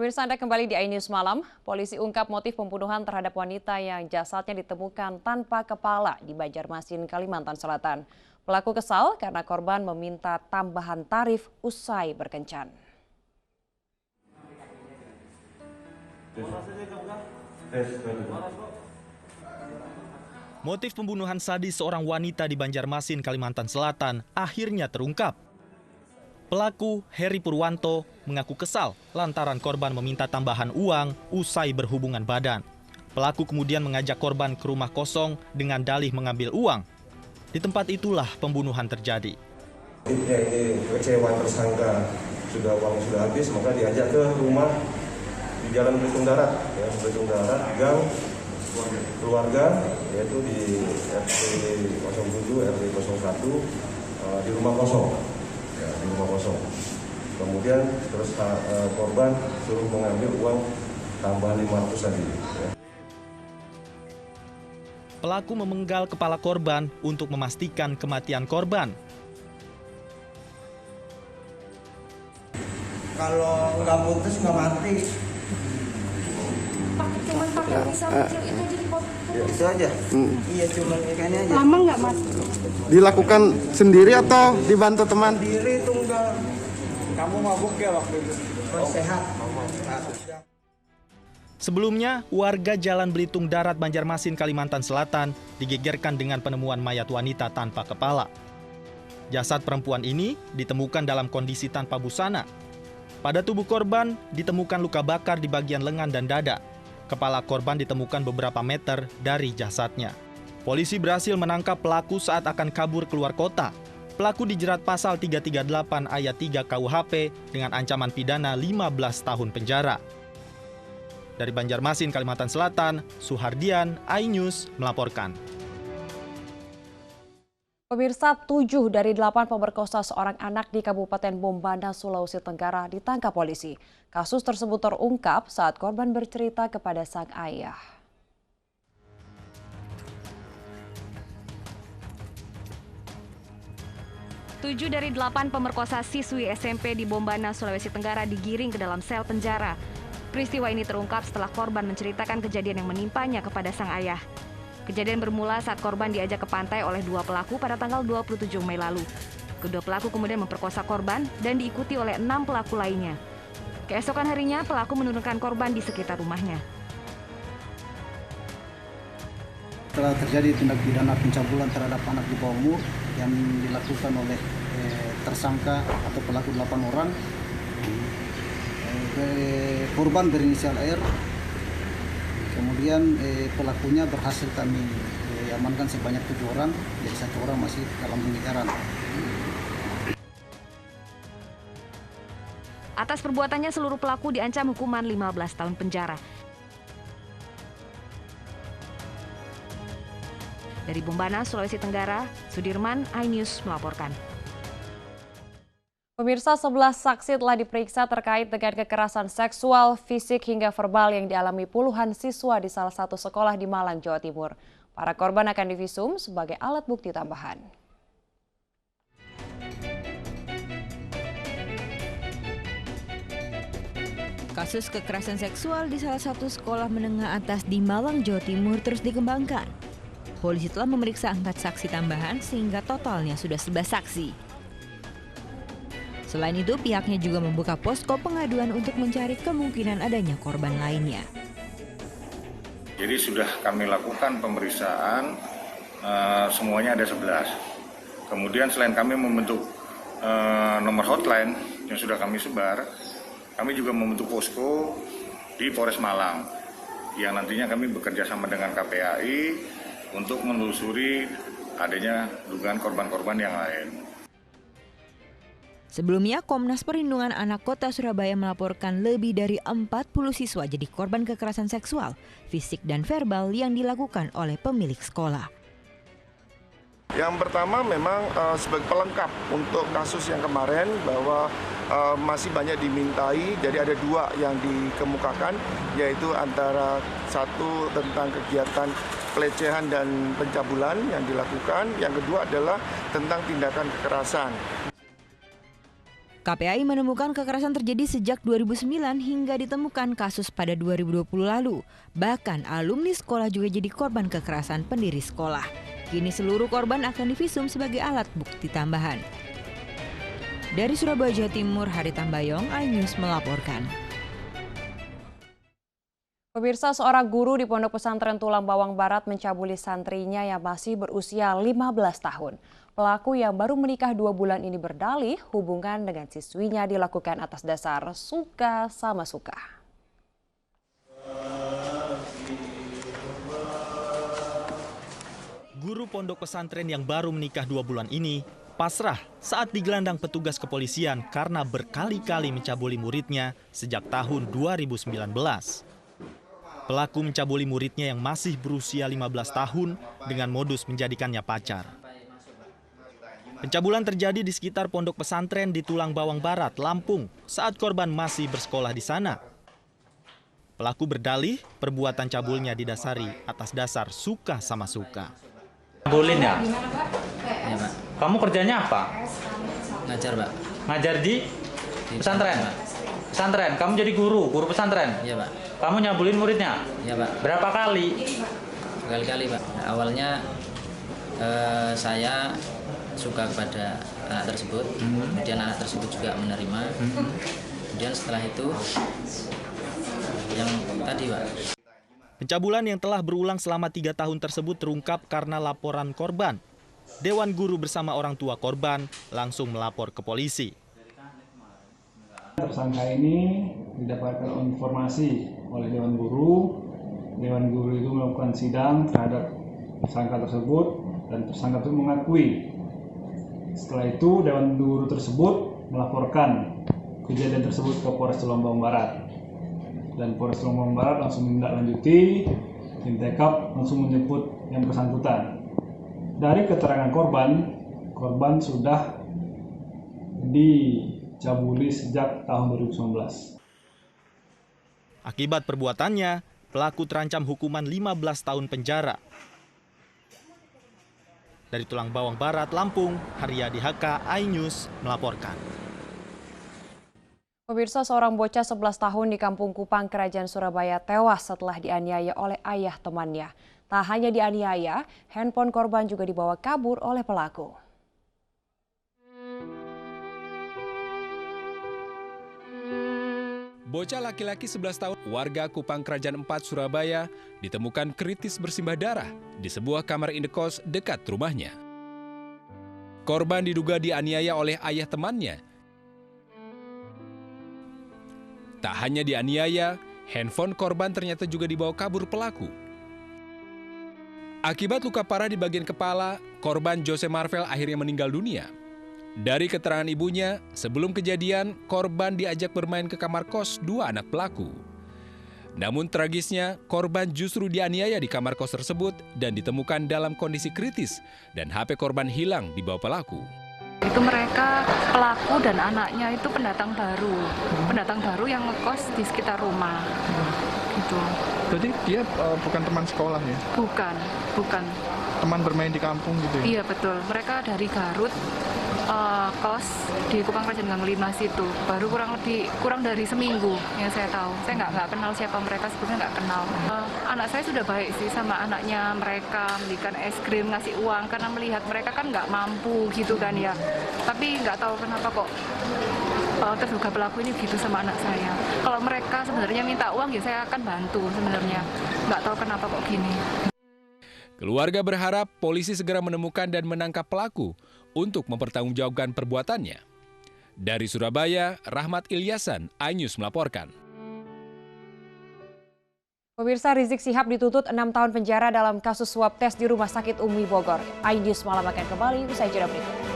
Pemirsa, Anda kembali di iNews Malam. Polisi ungkap motif pembunuhan terhadap wanita yang jasadnya ditemukan tanpa kepala di Banjarmasin, Kalimantan Selatan. Pelaku kesal karena korban meminta tambahan tarif usai berkencan. Motif pembunuhan sadis seorang wanita di Banjarmasin, Kalimantan Selatan akhirnya terungkap. Pelaku, Heri Purwanto, mengaku kesal lantaran korban meminta tambahan uang usai berhubungan badan. Pelaku kemudian mengajak korban ke rumah kosong dengan dalih mengambil uang. Di tempat itulah pembunuhan terjadi. Ini kecewa tersangka uang sudah habis, maka diajak ke rumah di Jalan Belitung Darat, gang keluarga, yaitu di RT 07, RT 01, di rumah kosong. Kemudian terus korban suruh mengambil uang tambah 500 tadi. Pelaku memenggal kepala korban untuk memastikan kematian korban. Kalau nggak putus nggak mati. Cuman pakai pisau kecil itu aja dipotong. Itu aja. Iya, cuma ikannya aja. Lama nggak, Mas? Dilakukan sendiri atau dibantu teman? Sendiri tunggal. Kamu mabuk ya waktu itu? Sehat. Sebelumnya, warga Jalan Belitung Darat, Banjarmasin, Kalimantan Selatan digegerkan dengan penemuan mayat wanita tanpa kepala. Jasad perempuan ini ditemukan dalam kondisi tanpa busana. Pada tubuh korban ditemukan luka bakar di bagian lengan dan dada. Kepala korban ditemukan beberapa meter dari jasadnya. Polisi berhasil menangkap pelaku saat akan kabur keluar kota. Pelaku dijerat pasal 338 ayat 3 KUHP dengan ancaman pidana 15 tahun penjara. Dari Banjarmasin, Kalimantan Selatan, Suhardian, iNews melaporkan. Pemirsa, 7 dari 8 pemerkosa seorang anak di Kabupaten Bombana, Sulawesi Tenggara ditangkap polisi. Kasus tersebut terungkap saat korban bercerita kepada sang ayah. Tujuh dari 8 pemerkosa siswi SMP di Bombana, Sulawesi Tenggara digiring ke dalam sel penjara. Peristiwa ini terungkap setelah korban menceritakan kejadian yang menimpanya kepada sang ayah. Kejadian bermula saat korban diajak ke pantai oleh 2 pelaku pada tanggal 27 Mei lalu. Kedua pelaku kemudian memperkosa korban dan diikuti oleh 6 pelaku lainnya. Keesokan harinya, pelaku menurunkan korban di sekitar rumahnya. Telah terjadi tindak pidana pencabulan terhadap anak di bawah umur yang dilakukan oleh tersangka atau pelaku 8 orang. Korban berinisial R. Kemudian pelakunya berhasil kami amankan sebanyak 7 orang, jadi 1 orang masih dalam pengejaran. Atas perbuatannya, seluruh pelaku diancam hukuman 15 tahun penjara. Dari Bombana, Sulawesi Tenggara, Sudirman, iNews melaporkan. Pemirsa, 11 saksi telah diperiksa terkait dengan kekerasan seksual, fisik hingga verbal yang dialami puluhan siswa di salah satu sekolah di Malang, Jawa Timur. Para korban akan divisum sebagai alat bukti tambahan. Kasus kekerasan seksual di salah satu sekolah menengah atas di Malang, Jawa Timur terus dikembangkan. Polisi telah memeriksa 4 saksi tambahan sehingga totalnya sudah 11 saksi. Selain itu, pihaknya juga membuka posko pengaduan untuk mencari kemungkinan adanya korban lainnya. Jadi sudah kami lakukan pemeriksaan, semuanya ada 11. Kemudian selain kami membentuk nomor hotline yang sudah kami sebar, kami juga membentuk posko di Polres Malang, yang nantinya kami bekerja sama dengan KPAI untuk menelusuri adanya dugaan korban-korban yang lain. Sebelumnya, Komnas Perlindungan Anak Kota Surabaya melaporkan lebih dari 40 siswa jadi korban kekerasan seksual, fisik dan verbal yang dilakukan oleh pemilik sekolah. Yang pertama memang sebagai pelengkap untuk kasus yang kemarin bahwa masih banyak dimintai, jadi ada 2 yang dikemukakan, yaitu antara 1 tentang kegiatan pelecehan dan pencabulan yang dilakukan, yang kedua adalah tentang tindakan kekerasan. KPAI menemukan kekerasan terjadi sejak 2009 hingga ditemukan kasus pada 2020 lalu. Bahkan alumni sekolah juga jadi korban kekerasan pendiri sekolah. Kini seluruh korban akan divisum sebagai alat bukti tambahan. Dari Surabaya, Jawa Timur, Hari Tambayong, iNews melaporkan. Pemirsa, seorang guru di Pondok Pesantren Tulang Bawang Barat mencabuli santrinya yang masih berusia 15 tahun. Pelaku yang baru menikah 2 bulan ini berdalih hubungan dengan siswinya dilakukan atas dasar suka sama suka. Guru pondok pesantren yang baru menikah 2 bulan ini pasrah saat digelandang petugas kepolisian karena berkali-kali mencabuli muridnya sejak tahun 2019. Pelaku mencabuli muridnya yang masih berusia 15 tahun dengan modus menjadikannya pacar. Pencabulan terjadi di sekitar pondok pesantren di Tulang Bawang Barat, Lampung, saat korban masih bersekolah di sana. Pelaku berdalih perbuatan cabulnya didasari atas dasar suka sama suka. Cabulin ya? Ya, Pak. Kamu kerjanya apa? Ngajar, Pak. Ngajar di pesantren? Pesantren, kamu jadi guru pesantren? Iya, Pak. Kamu nyabulin muridnya? Iya, Pak. Berapa kali? Berkali-kali, Pak. Awalnya saya suka kepada anak tersebut, kemudian anak tersebut juga menerima. Kemudian setelah itu, yang tadi, Pak. Pencabulan yang telah berulang selama 3 tahun tersebut terungkap karena laporan korban. Dewan Guru bersama orang tua korban langsung melapor ke polisi. Tersangka ini didapatkan informasi oleh Dewan Guru. Dewan Guru itu melakukan sidang terhadap tersangka tersebut dan tersangka itu mengakui. Setelah itu Dewan Guru tersebut melaporkan kejadian tersebut ke Polres Tulang Bawang Barat. Dan Polres Tulang Bawang Barat langsung menindaklanjuti, tim TKP langsung menjemput yang bersangkutan. Dari keterangan korban sudah dicabuli sejak tahun 2019. Akibat perbuatannya, pelaku terancam hukuman 15 tahun penjara. Dari Tulang Bawang Barat, Lampung, Haryadi HK, iNews melaporkan. Pemirsa, seorang bocah 11 tahun di Kampung Kupang, Kerajaan Surabaya tewas setelah dianiaya oleh ayah temannya. Tak hanya dianiaya, handphone korban juga dibawa kabur oleh pelaku. Bocah laki-laki 11 tahun warga Kupang Kerajaan 4 Surabaya ditemukan kritis bersimbah darah di sebuah kamar indekos dekat rumahnya. Korban diduga dianiaya oleh ayah temannya. Tak hanya dianiaya, handphone korban ternyata juga dibawa kabur pelaku. Akibat luka parah di bagian kepala, korban Jose Marvel akhirnya meninggal dunia. Dari keterangan ibunya, sebelum kejadian, korban diajak bermain ke kamar kos 2 anak pelaku. Namun tragisnya, korban justru dianiaya di kamar kos tersebut dan ditemukan dalam kondisi kritis dan HP korban hilang di bawah pelaku. Itu mereka, pelaku dan anaknya itu pendatang baru yang ngekos di sekitar rumah. Gitu. Jadi dia bukan teman sekolah ya? Bukan. Teman bermain di kampung gitu ya? Iya betul, mereka dari Garut, kos di Kupang Kerajaan Gang 5 situ. Baru kurang dari seminggu yang saya tahu. Saya nggak kenal siapa mereka, sebetulnya nggak kenal. Anak saya sudah baik sih sama anaknya mereka, belikan es krim, ngasih uang karena melihat mereka kan nggak mampu gitu kan ya. Tapi nggak tahu kenapa kok terduga pelaku ini gitu sama anak saya. Kalau mereka sebenarnya minta uang ya saya akan bantu sebenarnya. Nggak tahu kenapa kok gini. Keluarga berharap polisi segera menemukan dan menangkap pelaku untuk mempertanggungjawabkan perbuatannya. Dari Surabaya, Rahmat Ilyasan, iNews melaporkan. Pemirsa, Rizik Syihab dituntut 6 tahun penjara dalam kasus swab tes di Rumah Sakit Umi Bogor. iNews malam akan kembali usai jeda berikut.